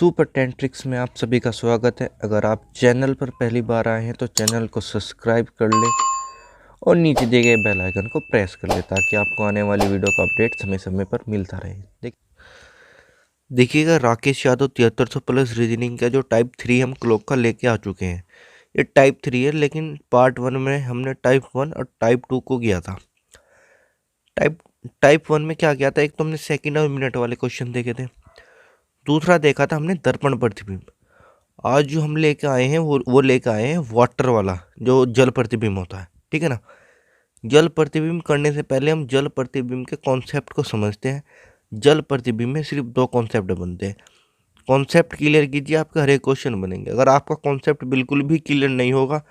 Super 10 tricks में आप सभी का स्वागत है। अगर आप चैनल पर पहली बार आए हैं तो चैनल को सब्सक्राइब कर ले और नीचे दिए गए बेल आइकन को प्रेस कर ले ताकि आपको आने वाली वीडियो का अपडेट समय समय पर मिलता रहे। देखिएगा, राकेश यादव 7300 प्लस रीजनिंग का जो टाइप 3 हम क्लॉक का लेके आ चुके हैं। ये टाइप 3 है, लेकिन पार्ट 1 में हमने टाइप 1 और टाइप 2 को किया था। टाइप 1 में क्या किया था, एक तो हमने सेकंड और मिनट वाले क्वेश्चन देखे थे, दूसरा देखा था हमने दर्पण प्रतिबिंब। आज जो हम लेके आए हैं वो लेके आए हैं वाटर वाला, जो जल प्रतिबिंब होता है। ठीक है ना। जल प्रतिबिंब करने से पहले हम जल प्रतिबिंब के कॉन्सेप्ट को समझते हैं। जल प्रतिबिंब में सिर्फ 2 कॉन्सेप्ट बनते हैं। कॉन्सेप्ट क्लियर कीजिए, आपके हर एक क्वेश्चन बनेंगे। अगर आपका कॉन्सेप्ट बिल्कुल भी क्लियर नहीं होगा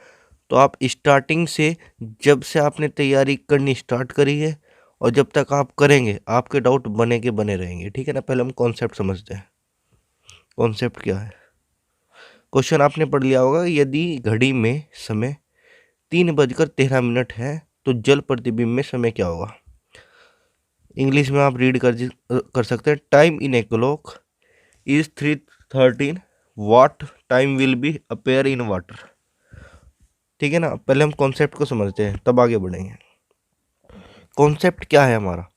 तो आप स्टार्टिंग से, जब से आपने तैयारी करनी स्टार्ट करी है और जब तक आप करेंगे, आपके डाउट बने के बने रहेंगे। ठीक है ना। पहले हम कॉन्सेप्ट समझते हैं। कॉन्सेप्ट क्या है? क्वेश्चन आपने पढ़ लिया होगा, यदि घड़ी में समय 3:13 है तो जल प्रतिबिंब में समय क्या होगा। इंग्लिश में आप रीड कर सकते हैं। Time in a clock is 3:13 what time will be appear in water. ठीक है ना। पहले हम कॉन्सेप्ट को समझते हैं, तब आगे बढ़ेंगे। कॉन्सेप्ट क्या है हमारा?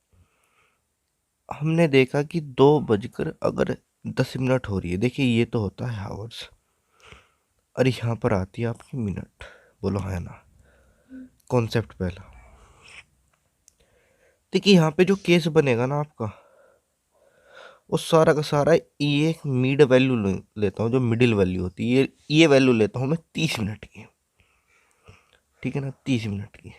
हमने देखा कि 2:10 हो रही है। देखिए, ये तो होता है आवर्स, और यहाँ पर आती है आपकी मिनट। बोलो है ना। कॉन्सेप्ट पहला। देखिए, यहाँ पे जो केस बनेगा ना आपका, वो सारा का सारा ये एक मिड वैल्यू लेता हूँ, जो मिडिल वैल्यू होती है, ये वैल्यू लेता हूँ मैं 30 मिनट की। ठीक है ना। 30 मिनट की।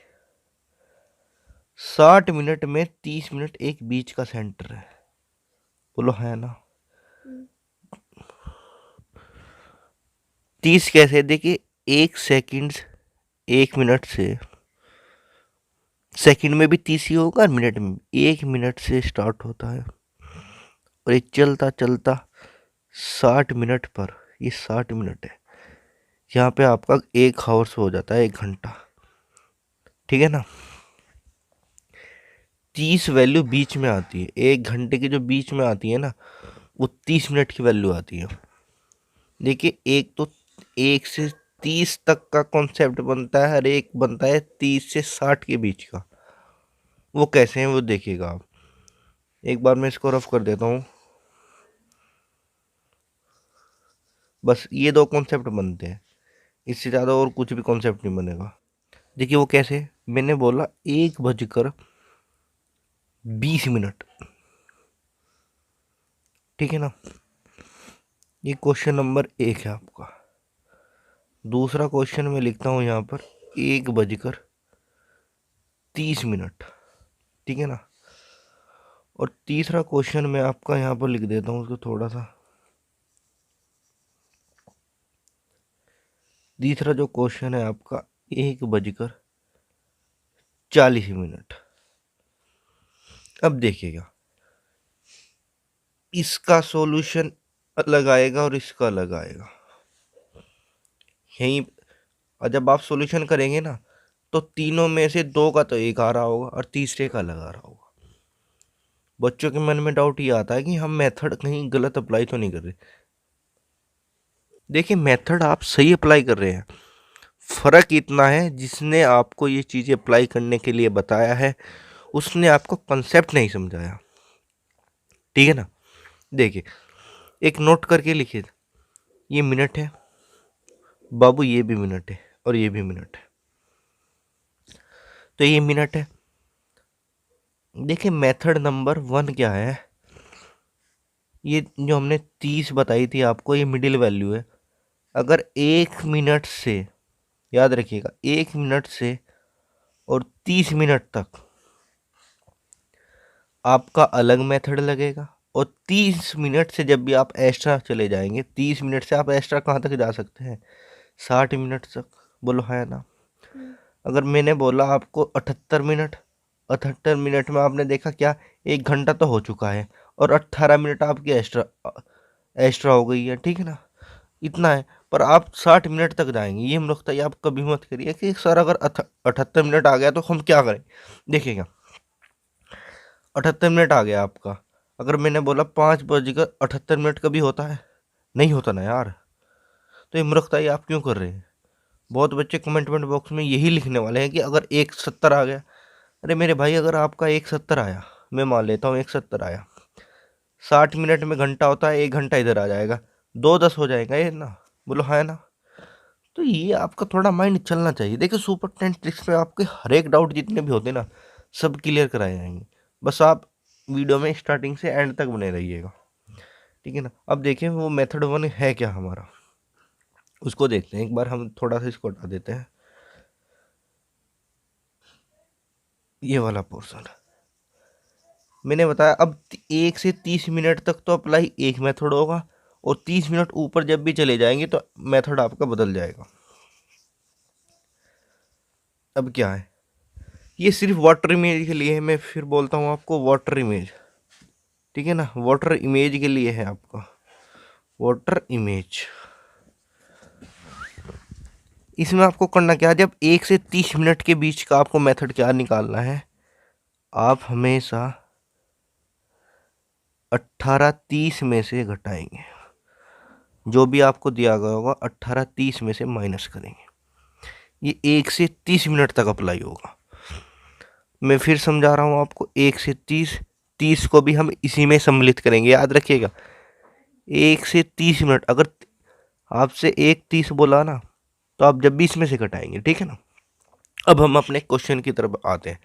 60 मिनट में 30 मिनट एक बीच का सेंटर है। बोलो है ना। 30 कैसे? देखिए, 1 सेकंड 1 मिनट से, सेकंड में भी 30 ही होगा और मिनट में 1 मिनट से स्टार्ट होता है और ये चलता चलता 60 मिनट पर, ये 60 मिनट है, यहाँ पे आपका 1 आवर्स हो जाता है, 1 घंटा। ठीक है ना। 30 वैल्यू बीच में आती है, 1 घंटे की जो बीच में आती है ना, वो 30 मिनट की वैल्यू आती है। देखिए, एक तो 1 से 30 तक का कॉन्सेप्ट बनता है, और एक बनता है 30 से 60 के बीच का। वो कैसे हैं वो देखिएगा आप। एक बार मैं इसको रफ कर देता हूँ। बस ये 2 कॉन्सेप्ट बनते हैं, इससे ज़्यादा और कुछ भी कॉन्सेप्ट नहीं बनेगा। देखिए, वो कैसे? मैंने बोला 1:20। ठीक है ना। ये क्वेश्चन नंबर 1 है आपका। दूसरा क्वेश्चन मैं लिखता हूँ यहाँ पर 1:30। ठीक है ना। और तीसरा क्वेश्चन मैं आपका यहाँ पर लिख देता हूँ, उसको थोड़ा सा। तीसरा जो क्वेश्चन है आपका 1:40। अब देखिएगा, इसका सॉल्यूशन अलग आएगा और इसका अलग आएगा। यहीं, और जब आप सॉल्यूशन करेंगे ना, तो तीनों में से 2 का तो एक आ रहा होगा और तीसरे का अलग आ रहा होगा। बच्चों के मन में डाउट ये आता है कि हम मेथड कहीं गलत अप्लाई तो नहीं कर रहे। देखिए, मेथड आप सही अप्लाई कर रहे हैं। फर्क इतना है, जिसने आपको ये चीज़ें अप्लाई करने के लिए बताया है, उसने आपको कंसेप्ट नहीं समझाया। ठीक है ना। देखिए, एक नोट करके लिखिए, ये मिनट है बाबू, ये भी मिनट है और ये भी मिनट है, तो ये मिनट है। देखिए, मेथड नंबर 1 क्या है? ये जो हमने 30 बताई थी आपको, ये मिडिल वैल्यू है। अगर 1 मिनट से, याद रखिएगा, 1 मिनट से और 30 मिनट तक आपका अलग मेथड लगेगा, और 30 मिनट से जब भी आप एक्स्ट्रा चले जाएंगे, 30 मिनट से आप एक्स्ट्रा कहाँ तक जा सकते हैं? 60 मिनट तक। बोलो है ना। अगर मैंने बोला आपको 78 मिनट, 78 मिनट में आपने देखा क्या, 1 घंटा तो हो चुका है और 18 मिनट आपकी एक्स्ट्रा एक्स्ट्रा हो गई है। ठीक है ना। इतना है, पर आप 60 मिनट तक जाएंगे, ये हम लोग, आप कभी मत करिए कि सर अगर 78 मिनट आ गया तो हम क्या करें। देखिएगा, 78 मिनट आ गया आपका, अगर मैंने बोला 5:78 कभी होता है? नहीं होता ना यार। तो ये मूर्खताई आप क्यों कर रहे हैं? बहुत बच्चे कमेंट बॉक्स में यही लिखने वाले हैं कि अगर 170 आ गया। अरे मेरे भाई, अगर आपका 170 आया, मैं मान लेता हूँ 170 आया, 60 मिनट में घंटा होता है, 1 घंटा इधर आ जाएगा, 2:10 हो जाएगा ये ना। बोलो है ना? तो ये आपका थोड़ा माइंड चलना चाहिए। देखिए सुपर 10 ट्रिक्स में आपके हर एक डाउट जितने भी होते हैं ना, सब क्लियर कराए जाएंगे। बस आप वीडियो में स्टार्टिंग से एंड तक बने रहिएगा, ठीक है ना। अब देखिए वो मेथड 1 है क्या हमारा, उसको देखते हैं एक बार। हम थोड़ा सा इसको हटा देते हैं, ये वाला पोर्शन मैंने बताया। अब 1 से 30 मिनट तक तो अप्लाई एक मेथड होगा, और 30 मिनट ऊपर जब भी चले जाएंगे तो मेथड आपका बदल जाएगा। अब क्या है, ये सिर्फ वाटर इमेज के लिए है। मैं फिर बोलता हूँ आपको, वाटर इमेज, ठीक है ना, वाटर इमेज के लिए है आपका, वाटर इमेज। इसमें आपको करना क्या है, जब 1 से 30 मिनट के बीच का आपको मेथड क्या निकालना है, आप हमेशा 18:30 में से घटाएंगे। जो भी आपको दिया गया होगा 18:30 में से माइनस करेंगे। ये 1 से 30 मिनट तक अप्लाई होगा। मैं फिर समझा रहा हूँ आपको, 1 से 30, 30 को भी हम इसी में सम्मिलित करेंगे, याद रखिएगा। 1 से 30 मिनट, अगर आपसे 1:30 बोला ना, तो आप जब भी इसमें से घटाएंगे, ठीक है ना। अब हम अपने क्वेश्चन की तरफ आते हैं।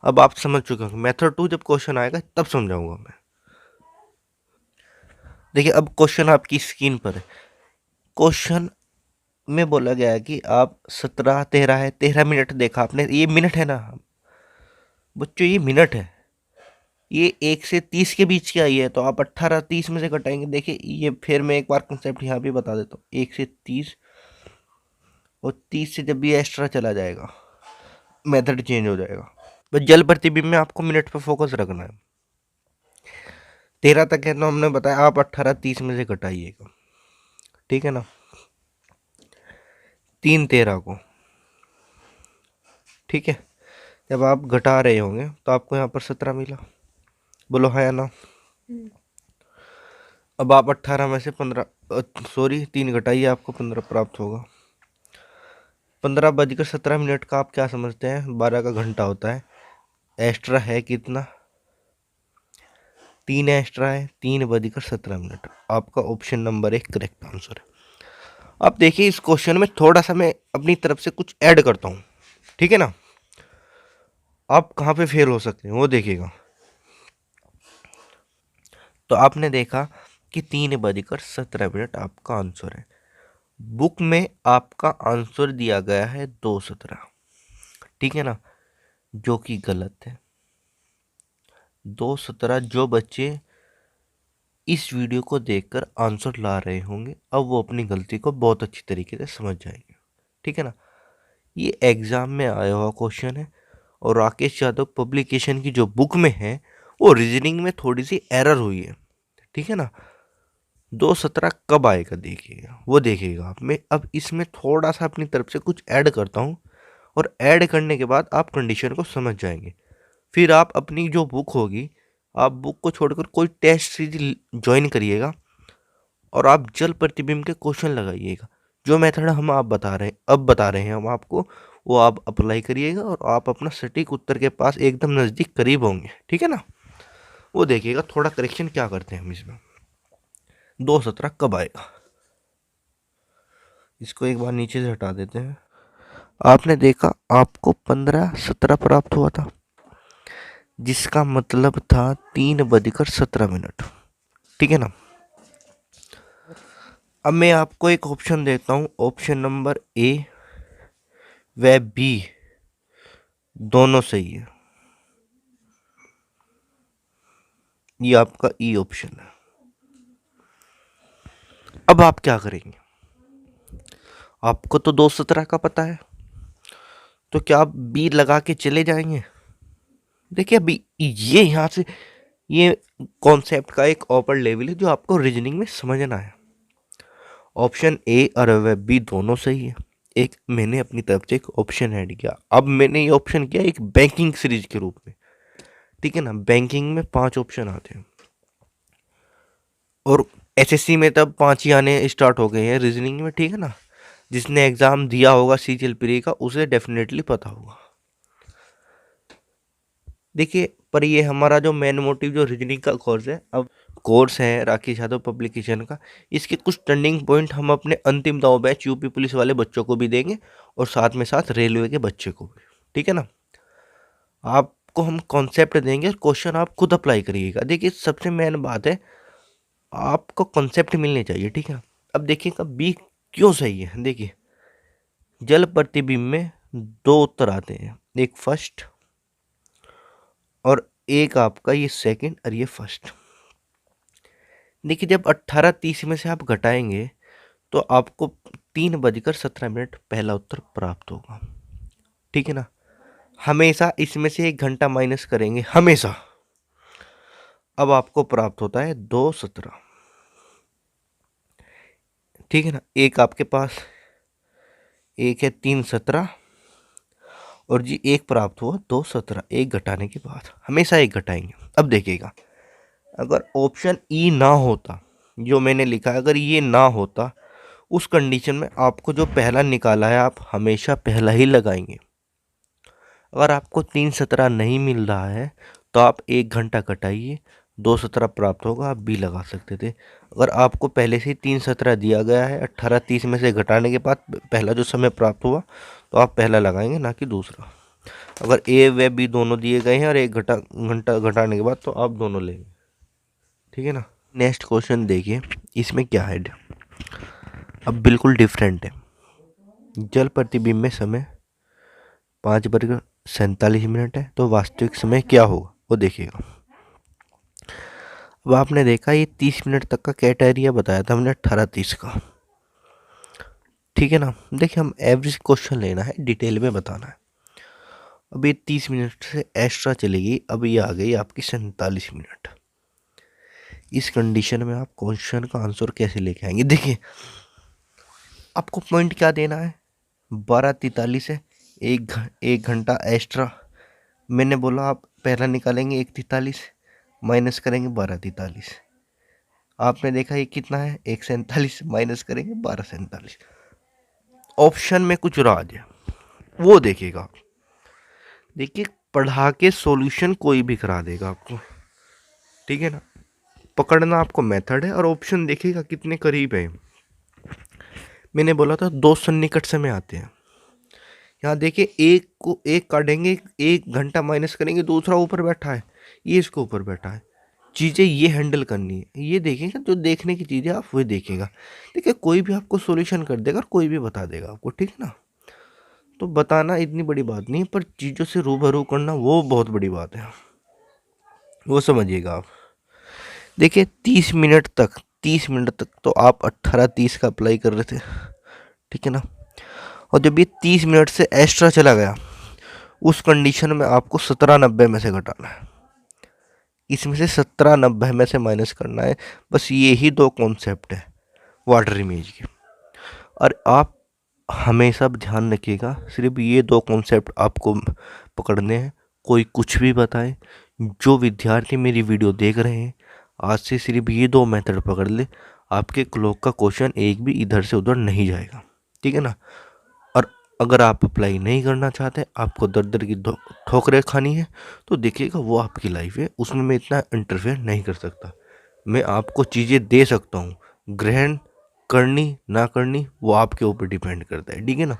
अब आप समझ चुके होंगे, मेथड 2 जब क्वेश्चन आएगा तब समझाऊंगा मैं। देखिए अब क्वेश्चन आपकी स्क्रीन पर है। क्वेश्चन में बोला गया है कि आप 17, 13 है, 13 मिनट देखा आपने, ये मिनट है ना बच्चों, ये मिनट है। ये 1 से 30 के बीच की आई है, तो आप 18:30 में से घटाएंगे। देखिए ये फिर मैं एक बार कंसेप्ट यहाँ भी बता देता हूँ। 1 से 30, और 30 से जब भी एक्स्ट्रा चला जाएगा मेथड चेंज हो जाएगा। बस जल प्रतिबिंब में आपको मिनट पर फोकस रखना है। 13 तक है तो हमने बताया, आप 18:30 में से घटाइएगा, ठीक है ना। 3:13 को, ठीक है, जब आप घटा रहे होंगे तो आपको यहाँ पर 17 मिला। बोलो है ना? अब आप 18 में से 15, सॉरी 3 घटाइए, आपको 15 प्राप्त होगा। 15:17 का आप क्या समझते हैं? 12 का घंटा होता है। एक्स्ट्रा है कितना? 3 एक्स्ट्रा है, 3:17। आपका ऑप्शन नंबर 1 करेक्ट आंसर है। अब देखिए इस क्वेश्चन में थोड़ा सा मैं अपनी तरफ से कुछ ऐड करता हूँ, ठीक है ना। आप कहाँ पे फेल हो सकते हैं वो देखिएगा। तो आपने देखा कि 3:17 आपका आंसर है। बुक में आपका आंसर दिया गया है 2:17, ठीक है ना, जो कि गलत है। 2:17 जो बच्चे इस वीडियो को देखकर आंसर ला रहे होंगे, अब वो अपनी गलती को बहुत अच्छी तरीके से समझ जाएंगे, ठीक है ना। ये एग्जाम में आया हुआ क्वेश्चन है, और राकेश यादव पब्लिकेशन की जो बुक में है वो रीजनिंग में थोड़ी सी एरर हुई है, ठीक है ना। 2:17 कब आएगा देखिएगा, वो देखिएगा आप। मैं अब इसमें थोड़ा सा अपनी तरफ से कुछ ऐड करता हूँ, और ऐड करने के बाद आप कंडीशन को समझ जाएंगे। फिर आप अपनी जो बुक होगी, आप बुक को छोड़कर कोई टेस्ट सीरीज ज्वाइन करिएगा, और आप जल प्रतिबिंब के क्वेश्चन लगाइएगा। जो मेथड हम आप बता रहे हैं, अब बता रहे हैं हम आपको, वो आप अप्लाई करिएगा, और आप अपना सटीक उत्तर के पास एकदम नज़दीक करीब होंगे, ठीक है ना। वो देखिएगा थोड़ा करेक्शन क्या करते हैं हम इसमें। 2:17 कब आएगा, इसको एक बार नीचे से हटा देते हैं। आपने देखा आपको 15:17 प्राप्त हुआ था, जिसका मतलब था 3:17, ठीक है ना। अब मैं आपको एक ऑप्शन देता हूँ, ऑप्शन नंबर ए व बी दोनों सही है। ये आपका ई ऑप्शन है। अब आप क्या करेंगे? आपको तो 2:17 का पता है, तो क्या आप बी लगा के चले जाएंगे? देखिए अभी ये यहाँ से, ये कॉन्सेप्ट का एक अपर लेवल है जो आपको रीजनिंग में समझना है। ऑप्शन ए और व बी दोनों सही है। एक मैंने अपनी तरफ से एक ऑप्शन ऐड किया। अब मैंने ये ऑप्शन किया एक बैंकिंग सीरीज के रूप में, ठीक है ना। बैंकिंग में 5 ऑप्शन आते हैं, और एसएससी में तब 5 ही आने स्टार्ट हो गए हैं रीजनिंग में, ठीक है ना। जिसने एग्ज़ाम दिया होगा सीजीएल प्री का उसे डेफिनेटली पता होगा। देखिए, पर ये हमारा जो मेन मोटिव जो रीजनिंग का कोर्स है राकेश यादव पब्लिकेशन का, इसके कुछ टर्निंग पॉइंट हम अपने अंतिम दाव बैच यूपी पुलिस वाले बच्चों को भी देंगे और साथ में साथ रेलवे के बच्चे को भी, ठीक है ना। आपको हम कॉन्सेप्ट देंगे और क्वेश्चन आप खुद अप्लाई करिएगा। देखिए, सबसे मेन बात है आपको कॉन्सेप्ट मिलने चाहिए, ठीक है। अब देखिएगा बी क्यों सही है। देखिए, जल प्रतिबिंब में 2 उत्तर आते हैं, एक फर्स्ट और एक आपका ये सेकंड और ये फर्स्ट। देखिए, जब 18:30 में से आप घटाएंगे तो आपको 3:17 पहला उत्तर प्राप्त होगा, ठीक है ना। हमेशा इसमें से 1 घंटा माइनस करेंगे हमेशा। अब आपको प्राप्त होता है 2:17, ठीक है ना। एक आपके पास एक है 3:17 और जी एक प्राप्त हुआ 2:17, एक घटाने के बाद हमेशा एक घटाएंगे। अब देखिएगा, अगर ऑप्शन ई ना होता जो मैंने लिखा है, अगर ये ना होता उस कंडीशन में आपको जो पहला निकाला है आप हमेशा पहला ही लगाएंगे। अगर आपको 3:17 नहीं मिल रहा है तो आप 1 घंटा घटाइए, 2:17 प्राप्त होगा, आप बी लगा सकते थे। अगर आपको पहले से ही 3:17 दिया गया है, 18:30 में से घटाने के बाद पहला जो समय प्राप्त हुआ तो आप पहला लगाएंगे, ना कि दूसरा। अगर ए व बी दोनों दिए गए हैं और 1 घंटा घटाने के बाद तो आप दोनों लेंगे, ठीक है ना। नेक्स्ट क्वेश्चन देखिए, इसमें क्या है, अब बिल्कुल डिफरेंट है। जल प्रतिबिंब में समय 5:47 है, तो वास्तविक समय क्या होगा वो देखिएगा। अब आपने देखा ये 30 मिनट तक का कैटेरिया बताया था हमने 18:30 का, ठीक है ना। देखिए, हम एवरेज क्वेश्चन लेना है, डिटेल में बताना है। अब ये 30 मिनट से एक्स्ट्रा चलेगी, अब ये आ गई आपकी 47 मिनट। इस कंडीशन में आप क्वेश्चन का आंसर कैसे लेके आएंगे। देखिए, आपको पॉइंट क्या देना है, 12:43 है, एक घंटा एक्स्ट्रा। मैंने बोला आप पहला निकालेंगे 1:43 माइनस करेंगे 12:43। आपने देखा ये कितना है, 1:47 माइनस करेंगे 12:47। ऑप्शन में कुछ राज है, वो देखिएगा आप। देखिए, पढ़ा के सॉल्यूशन कोई भी करा देगा आपको, ठीक है ना। पकड़ना आपको मेथड है और ऑप्शन देखिएगा कितने करीब है। मैंने बोला था 2 सन्निकट समय आते हैं। यहाँ देखिए, एक को एक काटेंगे, 1 घंटा माइनस करेंगे, दूसरा ऊपर बैठा है, ये इसको ऊपर बैठा है। चीज़ें ये हैंडल करनी है, ये देखेंगे, जो देखने की चीज़ें आप वही देखेगा। देखिए, कोई भी आपको सॉल्यूशन कर देगा और कोई भी बता देगा आपको, ठीक है ना। तो बताना इतनी बड़ी बात नहीं है, पर चीज़ों से रूबरू करना वो बहुत बड़ी बात है, वो समझिएगा आप। देखिए, 30 मिनट तक तो आप 18:30 का अप्लाई कर रहे थे, ठीक है ना। और जब ये 30 मिनट से एक्स्ट्रा चला गया उस कंडीशन में आपको 17:90 में से घटाना है, इसमें से 17:90 में से माइनस करना है। बस ये ही 2 कॉन्सेप्ट है वाटर इमेज के, और आप हमेशा ध्यान रखिएगा सिर्फ ये 2 कॉन्सेप्ट आपको पकड़ने हैं। कोई कुछ भी बताए, जो विद्यार्थी मेरी वीडियो देख रहे हैं आज से सिर्फ ये 2 मेथड पकड़ ले, आपके क्लॉक का क्वेश्चन एक भी इधर से उधर नहीं जाएगा, ठीक है ना। और अगर आप अप्लाई नहीं करना चाहते, आपको दर दर की ठोकरें खानी है, तो देखिएगा वो आपकी लाइफ है, उसमें मैं इतना इंटरफेयर नहीं कर सकता। मैं आपको चीज़ें दे सकता हूँ, ग्रहण करनी ना करनी वो आपके ऊपर डिपेंड करता है, ठीक है ना।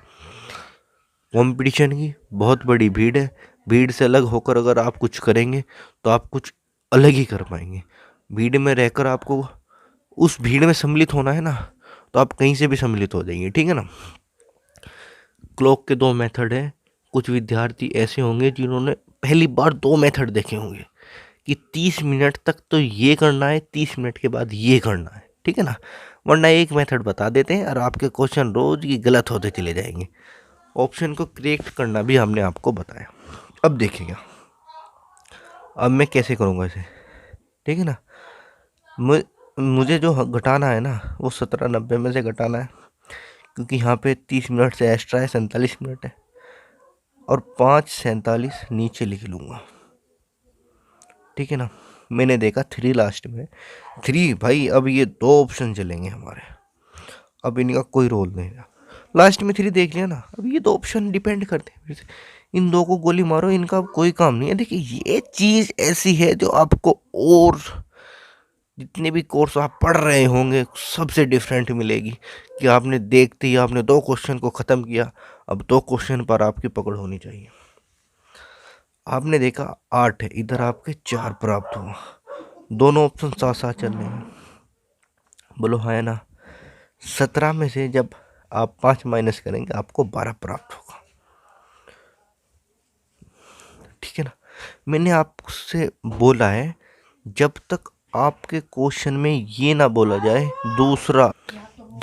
कंपटीशन की बहुत बड़ी भीड़ है, भीड़ से अलग होकर अगर आप कुछ करेंगे तो आप कुछ अलग ही कर पाएंगे। भीड़ में रहकर आपको उस भीड़ में सम्मिलित होना है ना, तो आप कहीं से भी सम्मिलित हो जाएंगे, ठीक है ना। क्लॉक के 2 मेथड हैं। कुछ विद्यार्थी ऐसे होंगे जिन्होंने पहली बार 2 मेथड देखे होंगे कि 30 मिनट तक तो ये करना है, 30 मिनट के बाद ये करना है, ठीक है ना। वरना एक मेथड बता देते हैं और आपके क्वेश्चन रोज की गलत होते चले जाएंगे। ऑप्शन को करेक्ट करना भी हमने आपको बताया। अब देखिएगा, अब मैं कैसे करूँगा इसे, ठीक है ना। मुझे जो घटाना है ना वो 17:90 में से घटाना है, क्योंकि यहाँ पे 30 मिनट से एक्स्ट्रा है, 47 मिनट है, और 5:47 नीचे लिख लूँगा, ठीक है ना। मैंने देखा 3 लास्ट में, 3 भाई, अब ये 2 ऑप्शन चलेंगे हमारे, अब इनका कोई रोल नहीं रहा। लास्ट में 3 देख लिया ना, अब ये 2 ऑप्शन डिपेंड करते हैं फिर से, इन 2 को गोली मारो, इनका अब कोई काम नहीं है। देखिए ये चीज़ ऐसी है जो आपको और जितने भी कोर्स आप पढ़ रहे होंगे सबसे डिफरेंट मिलेगी, कि आपने देखते ही आपने 2 क्वेश्चन को ख़त्म किया, अब 2 क्वेश्चन पर आपकी पकड़ होनी चाहिए। आपने देखा 8 है, इधर आपके 4 प्राप्त हुआ, दोनों ऑप्शन साथ साथ चल रहे हैं, बोलो हाँ या ना। 17 में से जब आप 5 माइनस करेंगे आपको 12 प्राप्त होगा, ठीक है ना। मैंने आपसे बोला है जब तक आपके क्वेश्चन में ये ना बोला जाए दूसरा,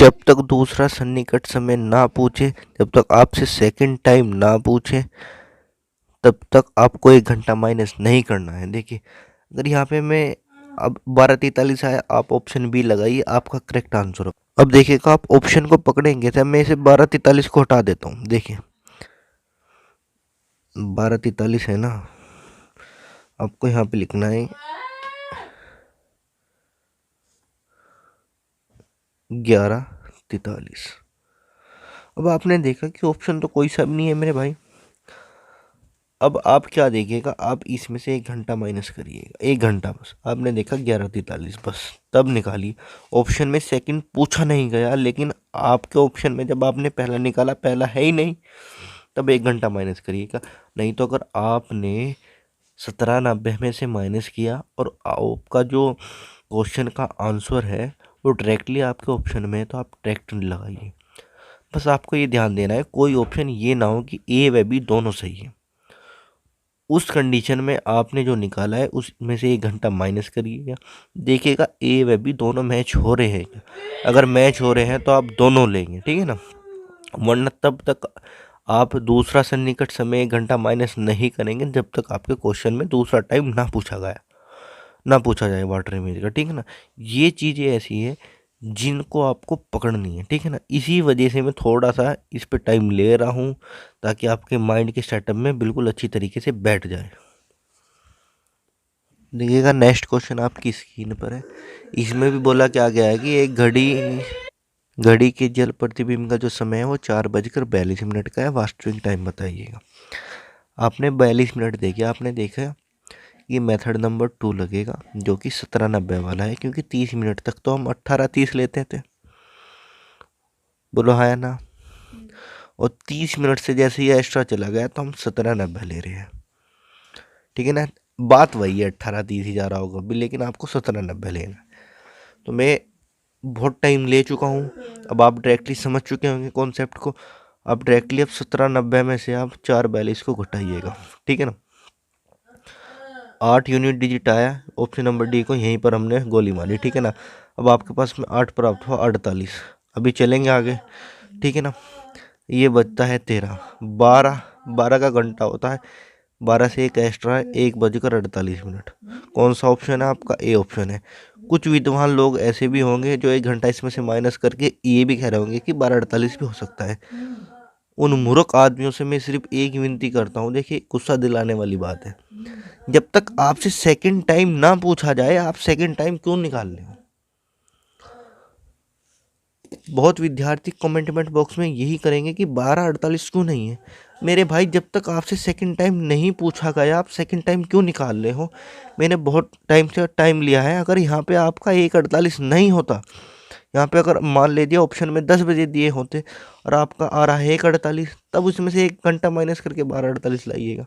जब तक दूसरा सन्निकट समय ना पूछे, जब तक आपसे सेकंड टाइम ना पूछे, तब तक आपको 1 घंटा माइनस नहीं करना है। देखिए अगर यहाँ पे मैं अब 12:43 आया, आप ऑप्शन बी लगाइए, आपका करेक्ट आंसर हो। अब देखिएगा आप ऑप्शन को पकड़ेंगे तो मैं इसे 12:43 को हटा देता हूँ। देखिए 12:43 है ना, आपको यहाँ पे लिखना है 11:43। अब आपने देखा कि ऑप्शन तो कोई सा भी नहीं है मेरे भाई। अब आप क्या देखिएगा, आप इसमें से 1 घंटा माइनस करिएगा, 1 घंटा बस। आपने देखा 11:43, बस तब निकालिए। ऑप्शन में सेकंड पूछा नहीं गया, लेकिन आपके ऑप्शन में जब आपने पहला निकाला, पहला है ही नहीं, तब 1 घंटा माइनस करिएगा। नहीं तो अगर आपने 17:90 में से माइनस किया और आपका जो क्वेश्चन का आंसर है वो डायरेक्टली आपके ऑप्शन में है, तो आप डायरेक्ट लगाइए। बस आपको ये ध्यान देना है कोई ऑप्शन ये ना हो कि ए व बी दोनों सही है। उस कंडीशन में आपने जो निकाला है उसमें से 1 घंटा माइनस करिएगा, देखिएगा ए व बी दोनों मैच हो रहे हैं। अगर मैच हो रहे हैं तो आप दोनों लेंगे, ठीक है ना। वरना तब तक आप दूसरा सन्निकट समय 1 घंटा माइनस नहीं करेंगे जब तक आपके क्वेश्चन में दूसरा टाइम ना पूछा जाए वाटर इमेज का, ठीक है ना। ये चीज़ें ऐसी है जिनको आपको पकड़नी है, ठीक है ना। इसी वजह से मैं थोड़ा सा इस पे टाइम ले रहा हूँ ताकि आपके माइंड के सेटअप में बिल्कुल अच्छी तरीके से बैठ जाए। देखिएगा नेक्स्ट क्वेश्चन आपकी स्क्रीन पर है, इसमें भी बोला क्या गया है कि एक घड़ी के जल प्रतिबिंब का जो समय है वो 4:42 का है, वास्तविक टाइम बताइएगा। आपने 42 मिनट देखे, आपने देखा ये मेथड नंबर 2 लगेगा जो कि 17:90 वाला है, क्योंकि 30 मिनट तक तो हम 18:30 लेते थे, बोलो हाँ या ना। और 30 मिनट से जैसे ही एक्स्ट्रा चला गया तो हम 17:90 ले रहे हैं, ठीक है ना। बात वही है, 18:30 ही जा रहा होगा भी, लेकिन आपको 17:90 लेना है। तो मैं बहुत टाइम ले चुका हूँ, अब आप डायरेक्टली समझ चुके होंगे कॉन्सेप्ट को। अब डायरेक्टली अब 17:90 में से आप 4:42 को घटाइएगा, ठीक है ना। 8 यूनिट डिजिट आया, ऑप्शन नंबर डी को यहीं पर हमने गोली मारी, ठीक है ना। अब आपके पास में 8 प्राप्त हुआ, 48। अभी चलेंगे आगे, ठीक है ना। ये बचता है 13, 12 का घंटा होता है, 12 से एक एक्स्ट्रा है, 1:48। कौन सा ऑप्शन है आपका, ए ऑप्शन है। कुछ विद्वान लोग ऐसे भी होंगे जो 1 घंटा इसमें से माइनस करके ये भी कह रहे होंगे कि 12:48 भी हो सकता है। उन मूर्ख आदमियों से मैं सिर्फ एक विनती करता हूँ, देखिए गुस्सा दिलाने वाली बात है, जब तक आपसे सेकंड टाइम ना पूछा जाए आप सेकंड टाइम क्यों निकाल रहे हो। बहुत विद्यार्थी कमेंटमेंट बॉक्स में यही करेंगे कि 12:48 क्यों नहीं है। मेरे भाई जब तक आपसे सेकंड टाइम नहीं पूछा गया आप सेकंड टाइम क्यों निकाल रहे हो। मैंने बहुत टाइम से टाइम लिया है, अगर यहाँ पे आपका 1:48 नहीं होता, यहाँ पे अगर मान लीजिए ऑप्शन में 10 बजे दिए होते और आपका आ रहा है 1:48, तब उसमें से 1 घंटा माइनस करके 12:48 लाइएगा,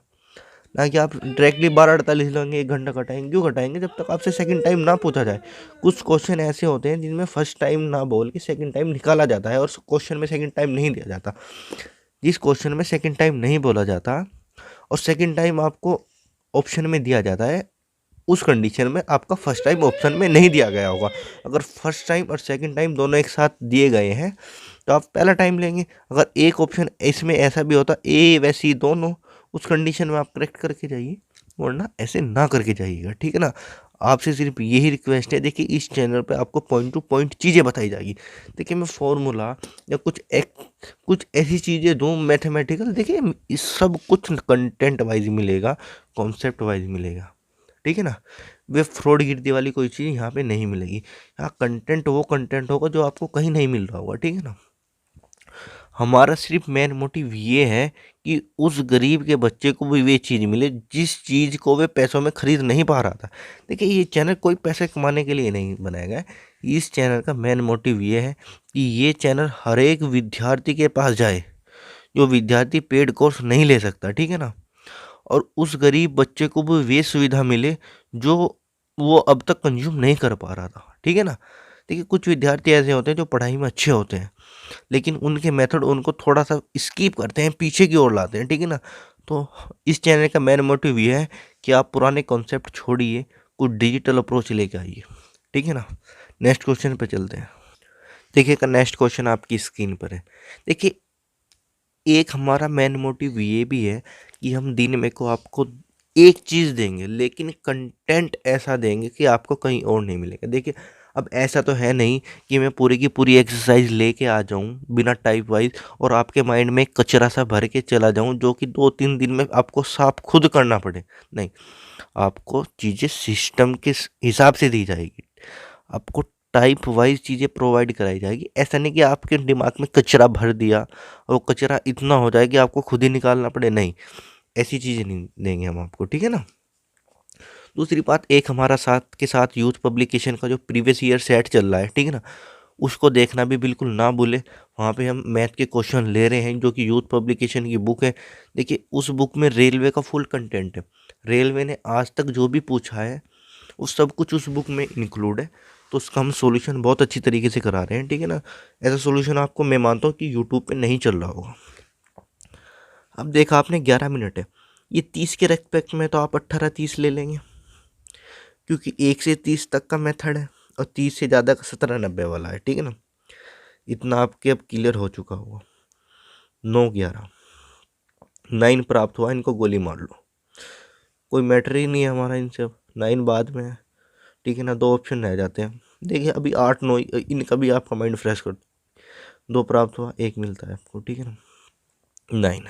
ना कि आप डायरेक्टली 12:48 लेंगे 1 घंटा घटाएंगे। क्यों घटाएंगे, जब तक आपसे सेकंड टाइम ना पूछा जाए। कुछ क्वेश्चन ऐसे होते हैं जिनमें फर्स्ट टाइम ना बोल के सेकंड टाइम निकाला जाता है और क्वेश्चन में सेकंड टाइम नहीं दिया जाता। जिस क्वेश्चन में सेकंड टाइम नहीं बोला जाता और सेकंड टाइम आपको ऑप्शन में दिया जाता है, उस कंडीशन में आपका फर्स्ट टाइम ऑप्शन में नहीं दिया गया होगा। अगर फर्स्ट टाइम और सेकंड टाइम दोनों एक साथ दिए गए हैं तो आप पहला टाइम लेंगे। अगर एक ऑप्शन इसमें ऐसा भी होता ए व सी दोनों, उस कंडीशन में आप करेक्ट करके जाइए, वरना ऐसे ना करके जाइएगा, ठीक है ना। आपसे सिर्फ यही रिक्वेस्ट है, देखिए इस चैनल पे आपको पॉइंट टू पॉइंट चीज़ें बताई जाएगी। देखिए मैं फॉर्मूला या कुछ ऐसी चीज़ें दूँ मैथमेटिकल, देखिए इस सब कुछ कंटेंट वाइज मिलेगा, कॉन्सेप्ट वाइज मिलेगा, ठीक है ना। वे फ्रॉड गिरती वाली कोई चीज़ यहाँ पे नहीं मिलेगी। यहाँ कंटेंट वो कंटेंट होगा जो आपको कहीं नहीं मिल रहा होगा, ठीक है ना। हमारा सिर्फ मेन मोटिव ये है कि उस गरीब के बच्चे को भी वे चीज़ मिले जिस चीज़ को वे पैसों में खरीद नहीं पा रहा था। देखिए, ये चैनल कोई पैसे कमाने के लिए नहीं बनाया गया है। इस चैनल का मेन मोटिव ये है कि ये चैनल हर एक विद्यार्थी के पास जाए जो विद्यार्थी पेड कोर्स नहीं ले सकता, ठीक है ना। और उस गरीब बच्चे को भी वे सुविधा मिले जो वो अब तक कंज्यूम नहीं कर पा रहा था, ठीक है ना। देखिए, कुछ विद्यार्थी ऐसे होते हैं जो पढ़ाई में अच्छे होते हैं, लेकिन उनके मेथड उनको थोड़ा सा स्किप करते हैं, पीछे की ओर लाते हैं, ठीक है ना। तो इस चैनल का मेन मोटिव ये है कि आप पुराने कॉन्सेप्ट छोड़िए, कुछ डिजिटल अप्रोच लेके आइए, ठीक है ना। नेक्स्ट क्वेश्चन पे चलते हैं। देखिए, नेक्स्ट क्वेश्चन आपकी स्क्रीन पर है। देखिए, एक हमारा मेन मोटिव ये भी है कि हम दिन में को आपको एक चीज़ देंगे, लेकिन कंटेंट ऐसा देंगे कि आपको कहीं और नहीं मिलेगा। देखिए, अब ऐसा तो है नहीं कि मैं पूरी की पूरी एक्सरसाइज लेके आ जाऊं बिना टाइप वाइज और आपके माइंड में कचरा सा भर के चला जाऊं जो कि 2-3 दिन में आपको साफ खुद करना पड़े। नहीं, आपको चीज़ें सिस्टम के हिसाब से दी जाएगी, आपको टाइप वाइज चीज़ें प्रोवाइड कराई जाएगी। ऐसा नहीं कि आपके दिमाग में कचरा भर दिया और वो कचरा इतना हो जाए कि आपको खुद ही निकालना पड़े। नहीं, ऐसी चीज़ें नहीं देंगे हम आपको, ठीक है ना। दूसरी बात, एक हमारा साथ के साथ यूथ पब्लिकेशन का जो प्रीवियस ईयर सेट चल रहा है, ठीक है ना, उसको देखना भी बिल्कुल ना भूले। वहाँ पे हम मैथ के क्वेश्चन ले रहे हैं जो कि यूथ पब्लिकेशन की बुक है। देखिए, उस बुक में रेलवे का फुल कंटेंट है। रेलवे ने आज तक जो भी पूछा है उस सब कुछ उस बुक में इंक्लूड है। तो उसका हम सॉल्यूशन बहुत अच्छी तरीके से करा रहे हैं, ठीक है ना। ऐसा सॉल्यूशन आपको मैं मानता हूँ कि यूट्यूब पे नहीं चल रहा होगा। अब देखा आपने 11 मिनट है, ये 30 के रेस्पेक्ट में तो आप 18-30 ले लेंगे, क्योंकि 1 से 30 तक का मेथड है और 30 से ज़्यादा का 17-90 वाला है, ठीक है ना। इतना आपके अब क्लियर हो चुका होगा। 9-11 9 प्राप्त हुआ, इनको गोली मार लो, कोई मैटर ही नहीं है हमारा इनसे। अब 9 बाद में है, ठीक है ना। 2 ऑप्शन रह जाते हैं। देखिए, अभी 8-9 इनका भी आपका माइंड फ्रेश कर, 2 प्राप्त हुआ, 1 मिलता है आपको, ठीक है ना। 9।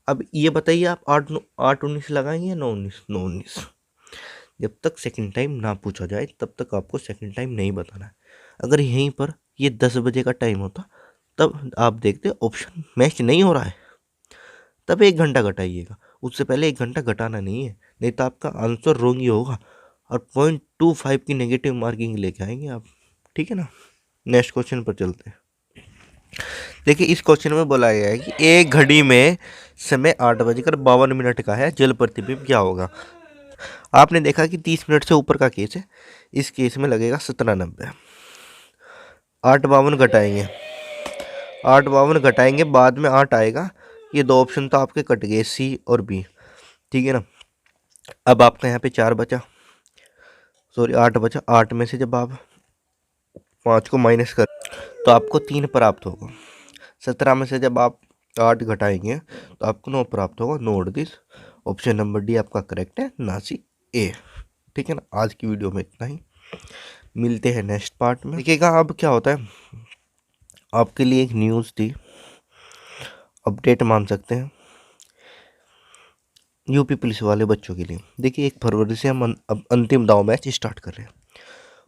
अब ये बताइए, आप 8-19 लगाएंगे या 9-19? 9-19। जब तक सेकंड टाइम ना पूछा जाए तब तक आपको सेकंड टाइम नहीं बताना है। अगर यहीं पर ये 10 बजे का टाइम होता तब आप देखते ऑप्शन मैच नहीं हो रहा है, तब 1 घंटा घटाइएगा। उससे पहले 1 घंटा घटाना नहीं है, नहीं तो आपका आंसर रॉन्ग ही होगा और 0.25 की नेगेटिव मार्किंग लेके आएंगे आप, ठीक है ना। नेक्स्ट क्वेश्चन पर चलते हैं। देखिए, इस क्वेश्चन में बोला गया है कि एक घड़ी में समय 8:52 का है, जल प्रतिबिंब क्या होगा। आपने देखा कि 30 मिनट से ऊपर का केस है, इस केस में लगेगा 17-90। 8:52 घटाएंगे, 8:52 घटाएंगे, बाद में 8 आएगा। ये 2 ऑप्शन तो आपके कट गए, सी और बी, ठीक है ना। अब आपका यहाँ पे 4 बचा, सॉरी 8 बचा। 8 में से जब आप 5 को माइनस कर तो आपको 3 प्राप्त होगा। 17 में से जब आप 8 घटाएंगे तो आपको 9 प्राप्त होगा। Note this, option number D आपका करेक्ट है, ना सी ए, ठीक है ना। आज की वीडियो में इतना ही, मिलते हैं नेक्स्ट पार्ट में। देखिएगा अब क्या होता है, आपके लिए एक न्यूज़ थी, अपडेट मान सकते हैं, यूपी पुलिस वाले बच्चों के लिए। देखिए, 1 फरवरी से हम अब अंतिम दाव मैच स्टार्ट कर रहे हैं।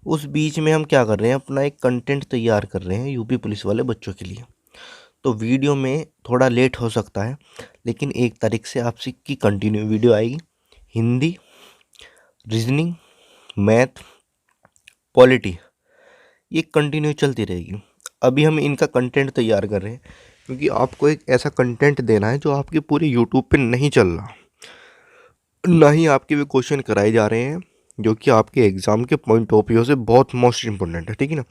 उस बीच में हम क्या कर रहे हैं, अपना एक कंटेंट तैयार कर रहे हैं यूपी पुलिस वाले बच्चों के लिए। तो वीडियो में थोड़ा लेट हो सकता है, लेकिन 1 तारीख से आपसी की कंटिन्यू वीडियो आएगी। हिंदी, रीजनिंग, मैथ, पॉलिटी, ये कंटिन्यू चलती रहेगी। अभी हम इनका कंटेंट तैयार कर रहे हैं, क्योंकि आपको एक ऐसा कंटेंट देना है जो आपके पूरे यूट्यूब पे नहीं चल रहा, ना ही आपके वे क्वेश्चन कराए जा रहे हैं जो कि आपके एग्ज़ाम के पॉइंट ऑफ व्यू से बहुत मोस्ट इंपॉर्टेंट है, ठीक है ना।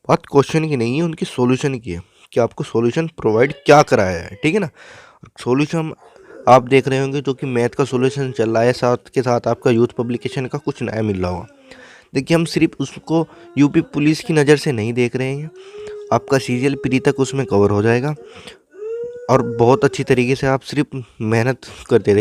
बात क्वेश्चन की नहीं है, उनके सॉल्यूशन की है कि आपको सॉल्यूशन प्रोवाइड क्या कराया है, ठीक है ना। सॉल्यूशन आप देख रहे होंगे जो कि मैथ का सॉल्यूशन चल रहा है, साथ के साथ आपका यूथ पब्लिकेशन का कुछ नया मिल रहा होगा। देखिए, हम सिर्फ उसको यूपी पुलिस की नज़र से नहीं देख रहे हैं, आपका सीरियल प्री तक उसमें कवर हो जाएगा और बहुत अच्छी तरीके से आप सिर्फ मेहनत करते रहिए।